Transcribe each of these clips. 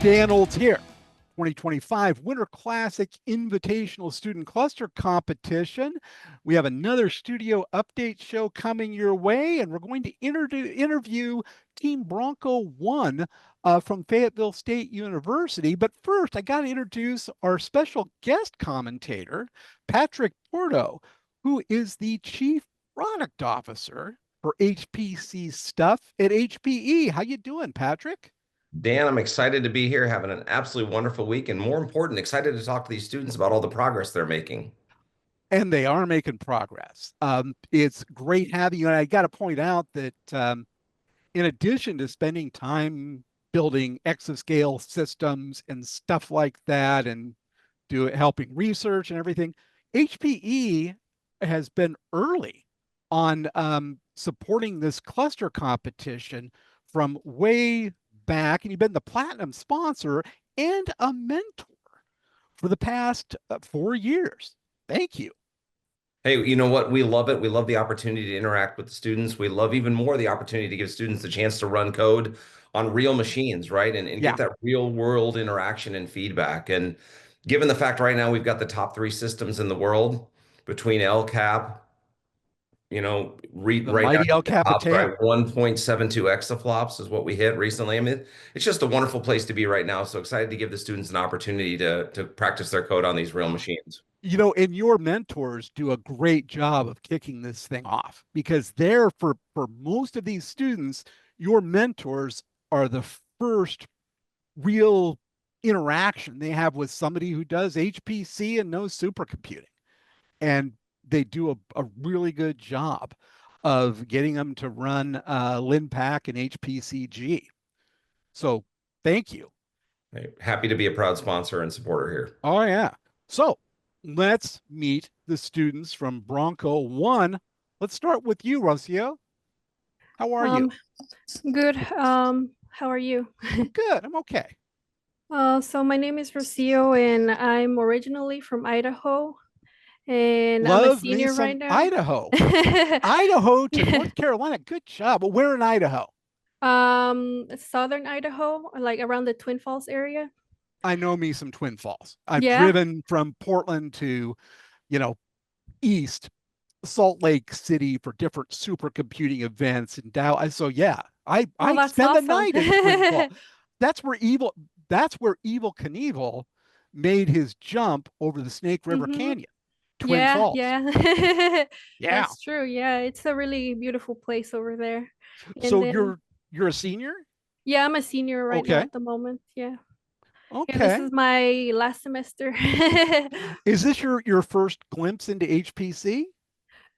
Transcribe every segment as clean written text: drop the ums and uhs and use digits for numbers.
Dan Olds here. 2025 Winter Classic Invitational Student Cluster Competition. We have another studio update show coming your way, and we're going to interview Team Bronco 1 from Fayetteville State University. But first, I got to introduce our special guest commentator, Patrick Porto, who is the Chief Product Officer for HPC Stuff at HPE. How you doing, Patrick? Dan, I'm excited to be here, having an absolutely wonderful week, and more important, excited to talk to these students about all the progress they're making. And they are making progress. It's great having you. And I got to point out that in addition to spending time building exascale systems and stuff like that, and helping research and everything, HPE has been early on supporting this cluster competition from way back, and you've been the platinum sponsor and a mentor for the past 4 years. Thank you. Hey, you know what? We love it. We love the opportunity to interact with the students. We love even more the opportunity to give students the chance to run code on real machines, right? And Yeah, get that real world interaction and feedback. And given the fact right now we've got the top three systems in the world between LCAP, the right now mighty El the top Capitan. right 1.72 exaflops is what we hit recently. I mean, it's just a wonderful place to be right now. So excited to give the students an opportunity to practice their code on these real machines. And your mentors do a great job of kicking this thing off, because they're for most of these students, your mentors are the first real interaction they have with somebody who does HPC and knows supercomputing. And they do a really good job of getting them to run LinPack and HPCG. So thank you. Hey, happy to be a proud sponsor and supporter here. Oh, yeah. So let's meet the students from Bronco 1. Let's start with you, Rocio. How are you? Um, Good. How are you? Good. I'm okay. So my name is Rocio, and I'm originally from Idaho, and I'm a Love me senior some right now. Idaho. Idaho to North Carolina. Good job. Well, where in Idaho? Southern Idaho, like around the Twin Falls area. I know me some Twin Falls. I've Yeah. driven from Portland to, you know, east Salt Lake City for different supercomputing events and Dallas. So yeah, I that's spend the awesome. night in Twin Falls. That's where Evil Knievel made his jump over the Snake River Mhm. Canyon. Twin Yeah, Falls. yeah. Yeah. That's true. Yeah, it's a really beautiful place over there. And So then, you're a senior? yeah, I'm a senior right now Okay. at the moment. Yeah. Yeah, this Okay. is my last semester. Is this your first glimpse into HPC?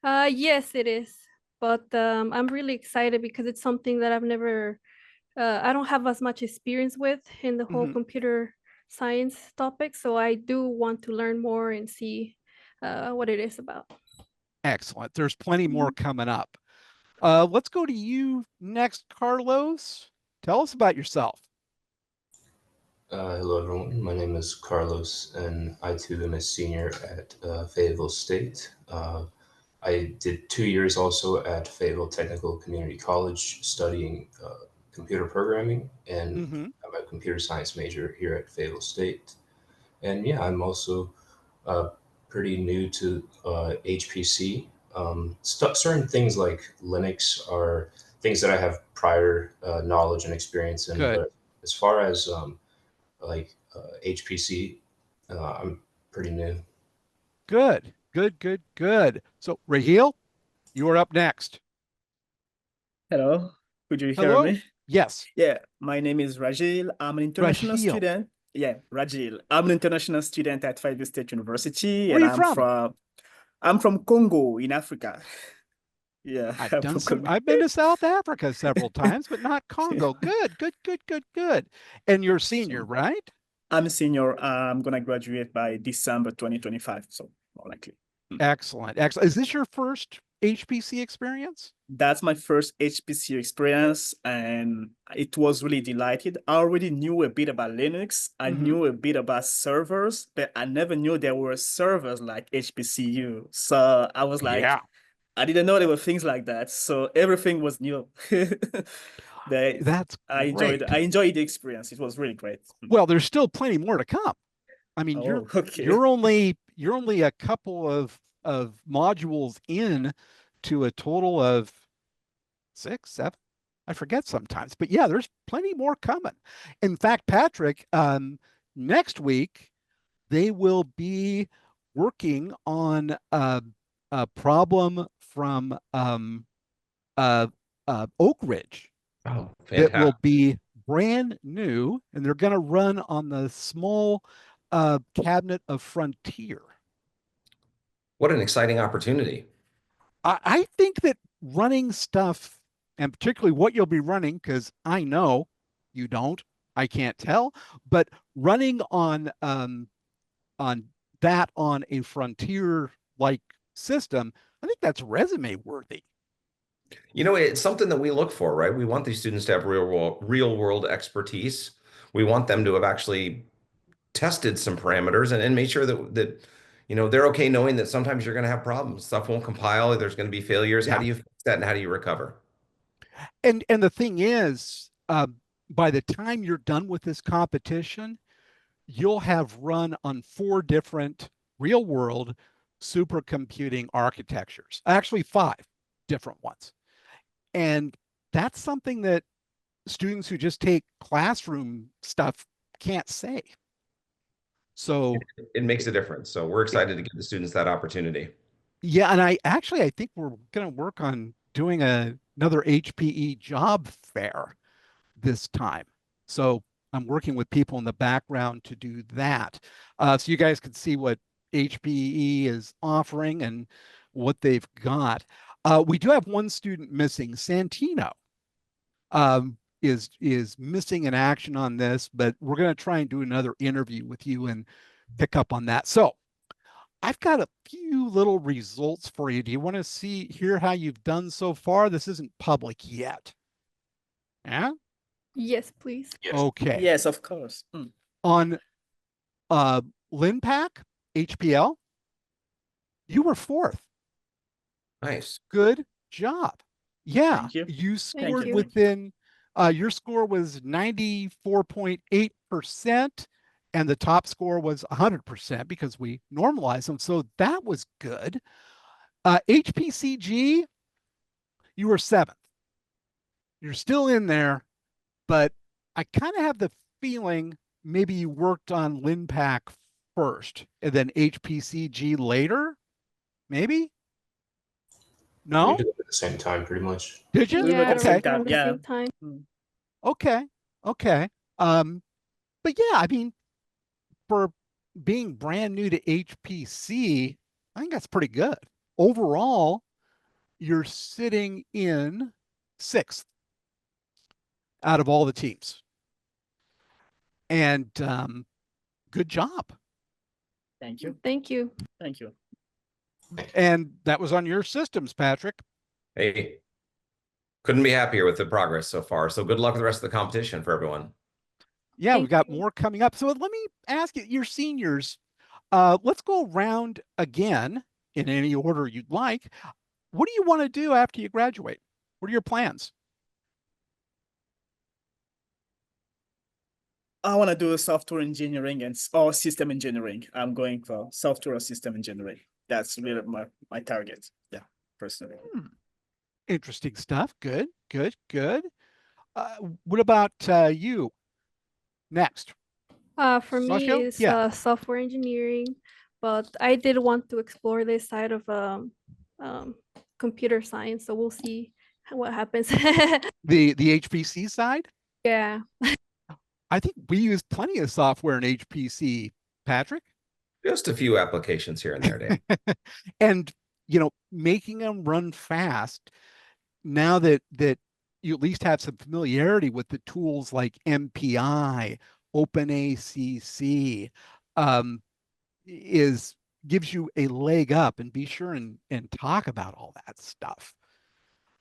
Yes, it is. But I'm really excited because it's something that I don't have as much experience with in the whole Mhm. computer science topic. So I do want to learn more and see what it is about. Excellent. There's plenty more Mhm. coming up. Let's go to you next, Carlos. Tell us about yourself. Hello, everyone. My name is Carlos, and I too am a senior at Fayetteville State. I did 2 years also at Fayetteville Technical Community College studying computer programming, and Hmm. I'm a computer science major here at Fayetteville State. And yeah, I'm also uh, pretty new to HPC. Certain things like Linux are things that I have prior knowledge and experience in, Good. but as far as HPC, I'm pretty new. Good. Good. Good. Good. So, Raheel, you are up next. Hello, could you hear Hello. me? Yes, Yeah, my name is Rajil. I'm an international Raheel. student. Yeah, Rajil. I'm an international student at Fayetteville State University, Where are and you from? I'm from Congo in Africa. Yeah, I've I'm done from some. Congo. I've been to South Africa several times, but not Congo. Good. Good. Good. Good. Good. And you're senior, So right? I'm a senior. I'm gonna graduate by December 2025, so more likely. Excellent. Excellent. Is this your first HPC experience? That's my first HPC experience, and it was really delighted. I already knew a bit about Linux. I Hmm. knew a bit about servers, but I never knew there were servers like HPCU. So I was like, Yeah. I didn't know there were things like that. So everything was new. That's I great. enjoyed the experience. It was really great. Well, there's still plenty more to come. I mean, Oh, okay. you're only a couple of modules in to a total of 6, 7. I forget sometimes, but yeah, there's plenty more coming. In fact, Patrick, next week they will be working on a problem from Oak Ridge Oh, that will fantastic. be brand new, and they're going to run on the small cabinet of Frontier. What an exciting opportunity. I think that running stuff, and particularly what you'll be running, because I know you don't, I can't tell, but running on that on a Frontier like system, I think that's resume worthy. You know, it's something that we look for, right? We want these students to have real world expertise. We want them to have actually tested some parameters and made sure that they're okay knowing that sometimes you're going to have problems. Stuff won't compile. There's going to be failures. How Yeah. do you fix that and how do you recover? And the thing is, by the time you're done with this competition, you'll have run on 4 different real world supercomputing architectures, actually 5 different ones. And that's something that students who just take classroom stuff can't say. So It makes a difference. So we're excited to give the students that opportunity. yeah, and I think we're going to work on doing another HPE job fair this time. So I'm working with people in the background to do that. So you guys can see what HPE is offering and what they've got. We do have one student missing. Santino is missing in action on this, but we're going to try and do another interview with you and pick up on that. So I've got a few little results for you. Do you want to hear how you've done so far? This isn't public yet. Yeah? Yes, please. Yes. Okay. Yes, of course. On LinPack, HPL, you were 4th. Nice. Good job. Yeah, Thank you. you scored you. within, your score was 94.8%, and the top score was 100% because we normalized them. So that was good. HPCG, you were 7th. You're still in there, but I kind of have the feeling maybe you worked on LinPack first and then HPCG later. Maybe? We No? did it at the same time, pretty much. Did you? We were at the Okay. same time, around the yeah. same time. Okay. Okay. But yeah, I mean, for being brand new to HPC, I think that's pretty good. Overall, you're sitting in 6th out of all the teams. And good job. Thank you. Thank you. Thank you. And that was on your systems, Patrick. Hey, couldn't be happier with the progress so far. So good luck with the rest of the competition for everyone. Yeah, Thank we've got you. more coming up. So let me ask you, your seniors, let's go around again in any order you'd like. What do you want to do after you graduate? What are your plans? I want to do software engineering or system engineering. I'm going for software or system engineering. That's really my target. Yeah, personally. Interesting stuff. Good, good, good. What about you? Next. For me, Sasha? it's Yeah. software engineering, but I did want to explore this side of computer science. So we'll see what happens. The HPC side? Yeah. I think we use plenty of software in HPC, Patrick. Just a few applications here and there, Dave. And making them run fast now that you at least have some familiarity with the tools like MPI, OpenACC, gives you a leg up, and be sure and talk about all that stuff.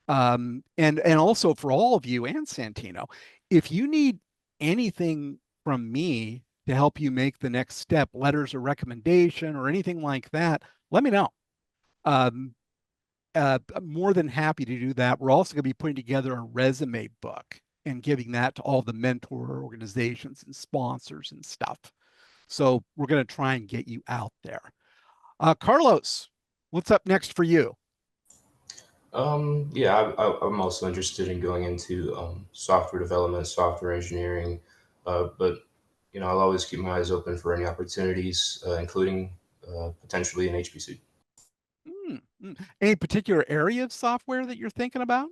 And also for all of you and Santino, if you need anything from me to help you make the next step, letters of recommendation or anything like that, let me know. I'm more than happy to do that. We're also going to be putting together a resume book and giving that to all the mentor organizations and sponsors and stuff. So we're going to try and get you out there. Carlos, what's up next for you? Yeah, I'm also interested in going into software development, software engineering, but I'll always keep my eyes open for any opportunities, including potentially in HPC. Any particular area of software that you're thinking about?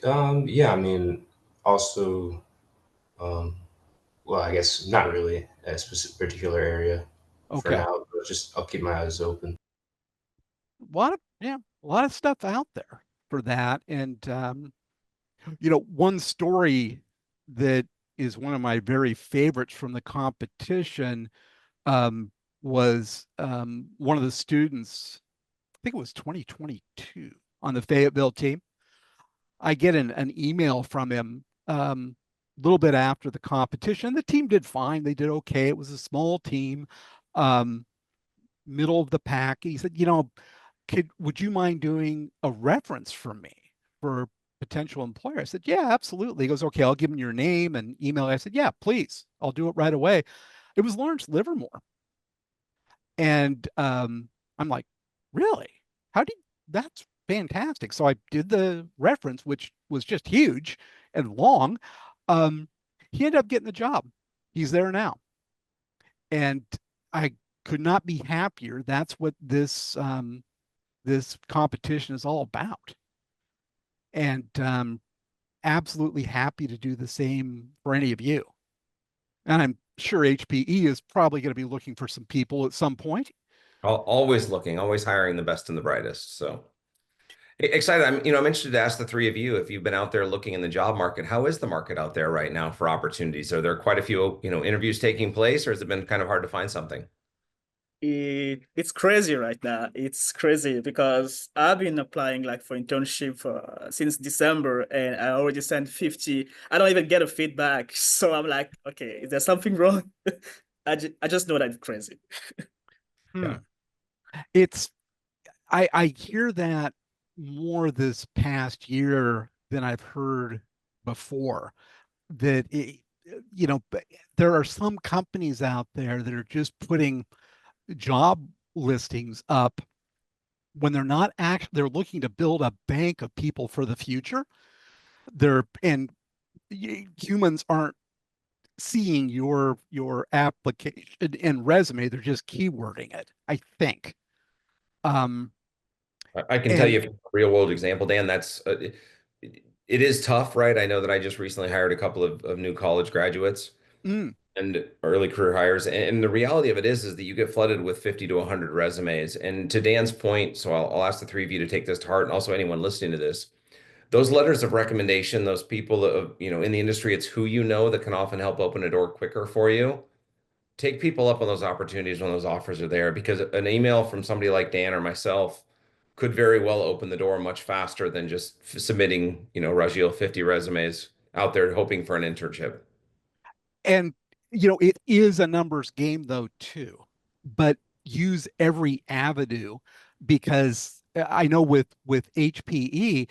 Yeah, I mean, also, well, I guess not really a specific particular area for Okay. now, but just I'll keep my eyes open. A lot of stuff out there for that. And one story that is one of my very favorites from the competition was one of the students, I think it was 2022 on the Fayetteville team. I get an email from him a little bit after the competition. The team did fine. They did okay. It was a small team, middle of the pack. He said, would you mind doing a reference for me for a potential employer? I said, yeah, absolutely. He goes, okay, I'll give him your name and email. I said, yeah, please. I'll do it right away. It was Lawrence Livermore. And I'm like, really? That's fantastic. So I did the reference, which was just huge and long. He ended up getting the job. He's there now. And I could not be happier. That's what this competition is all about. And absolutely happy to do the same for any of you. And I'm sure HPE is probably going to be looking for some people at some point. Always looking, always hiring the best and the brightest. So excited. I'm interested to ask the three of you if you've been out there looking in the job market. How is the market out there right now for opportunities? Are there quite a few, interviews taking place, or has it been kind of hard to find something? It's crazy right now. It's crazy because I've been applying like for internship since December, and I already sent 50. I don't even get a feedback. So I'm like, okay, is there something wrong? I just know that it's crazy. Yeah. I hear that more this past year than I've heard before, that there are some companies out there that are just putting job listings up when they're not actually, they're looking to build a bank of people for the future. Humans aren't seeing your application and resume. They're just keywording it, I think. I can tell you from a real world example, Dan, that's it is tough, right? I know that I just recently hired a couple of new college graduates and early career hires. And the reality of it is that you get flooded with 50 to 100 resumes. And to Dan's point, so I'll ask the three of you to take this to heart, and also anyone listening to this, those letters of recommendation, those people that, in the industry, it's who you know that can often help open a door quicker for you. Take people up on those opportunities when those offers are there, because an email from somebody like Dan or myself could very well open the door much faster than just submitting, Rajiel, 50 resumes out there hoping for an internship. And, it is a numbers game though, too, but use every avenue, because I know with HPE,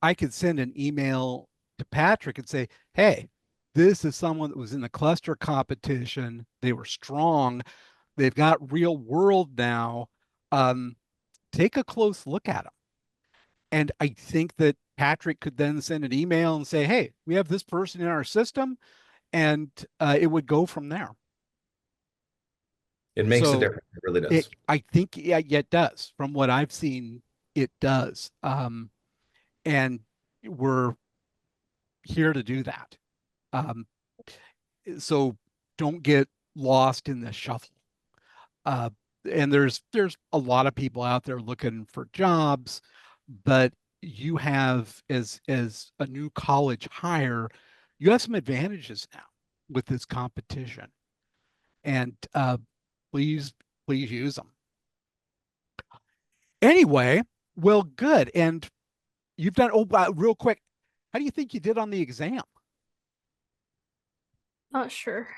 I could send an email to Patrick and say, hey, this is someone that was in the cluster competition. They were strong. They've got real world now. Take a close look at them. And I think that Patrick could then send an email and say, hey, we have this person in our system, and it would go from there. It makes a difference. It really does. I think, yeah, it does. From what I've seen, it does. And we're here to do that. So don't get lost in the shuffle. And there's a lot of people out there looking for jobs, but you have, as a new college hire, you have some advantages now with this competition, and please use them. Anyway, well, good. And you've done, real quick, how do you think you did on the exam? Not sure.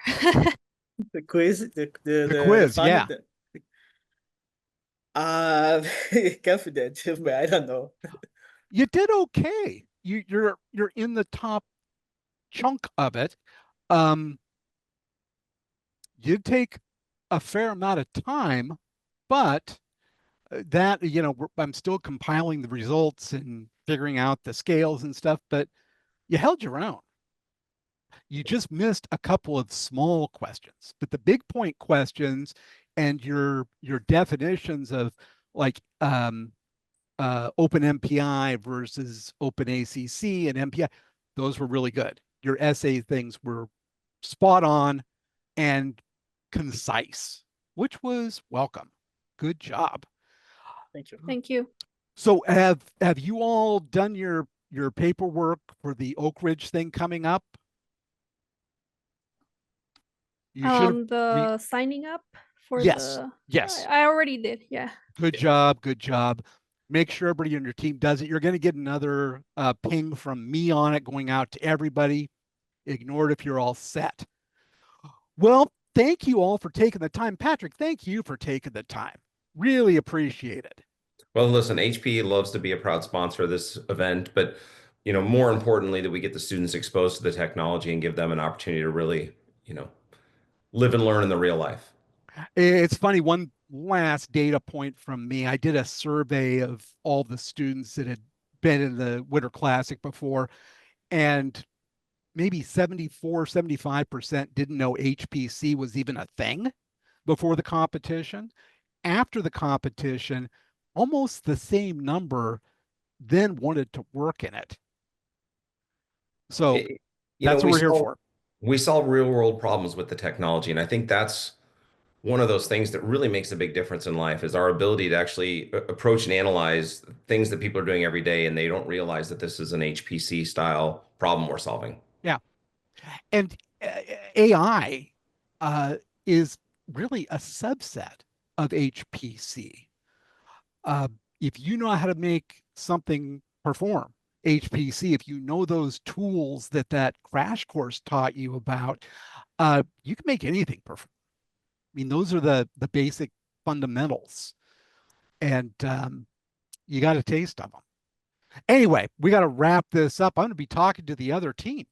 The quiz, the quiz, yeah. Confident, but I don't know. You did okay. You're in the top chunk of it. You take a fair amount of time, but that, I'm still compiling the results and figuring out the scales and stuff, but you held your own. You just missed a couple of small questions, but the big point questions and your definitions of like open MPI versus open ACC and MPI, those were really good. Your essay things were spot on and concise, which was welcome. Good job. Thank you. Thank you. So have you all done your paperwork for the Oak Ridge thing coming up? You should have The signing up for Yes, the yes. I already did. Yeah. Good job, good job. Make sure everybody on your team does it. You're going to get another ping from me on it going out to everybody. Ignore it if you're all set. Well, thank you all for taking the time. Patrick, thank you for taking the time. Really appreciate it. Well, listen, HPE loves to be a proud sponsor of this event, but more importantly, that we get the students exposed to the technology and give them an opportunity to really, live and learn in the real life. It's funny, one last data point from me. I did a survey of all the students that had been in the Winter Classic before, and maybe 75% didn't know HPC was even a thing before the competition. After the competition, almost the same number then wanted to work in it. So that's what we're here for. We solve real world problems with the technology. And I think that's one of those things that really makes a big difference in life is our ability to actually approach and analyze things that people are doing every day. And they don't realize that this is an HPC style problem we're solving. Yeah. And AI is really a subset of HPC. If you know how to make something perform HPC, if you know those tools that crash course taught you about, you can make anything perform. I mean, those are the basic fundamentals, and you got a taste of them. Anyway, we got to wrap this up. I'm going to be talking to the other team,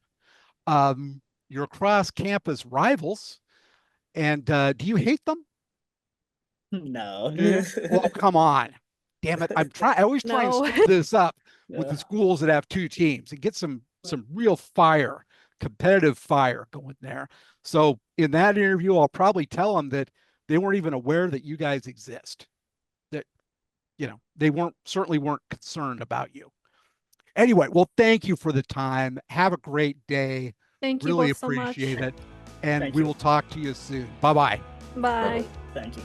your cross-campus rivals, and do you hate them? No. Oh, come on. Damn it. I always try and No. split this up with the Yeah. schools that have two teams and get some real fire, competitive fire going there. So in that interview, I'll probably tell them that they weren't even aware that you guys exist. That, they certainly weren't concerned about you. Anyway, well, thank you for the time. Have a great day. Thank you Really both so much. appreciate it. And Thank we you. will talk to you soon. Bye-bye. Bye. Thank you.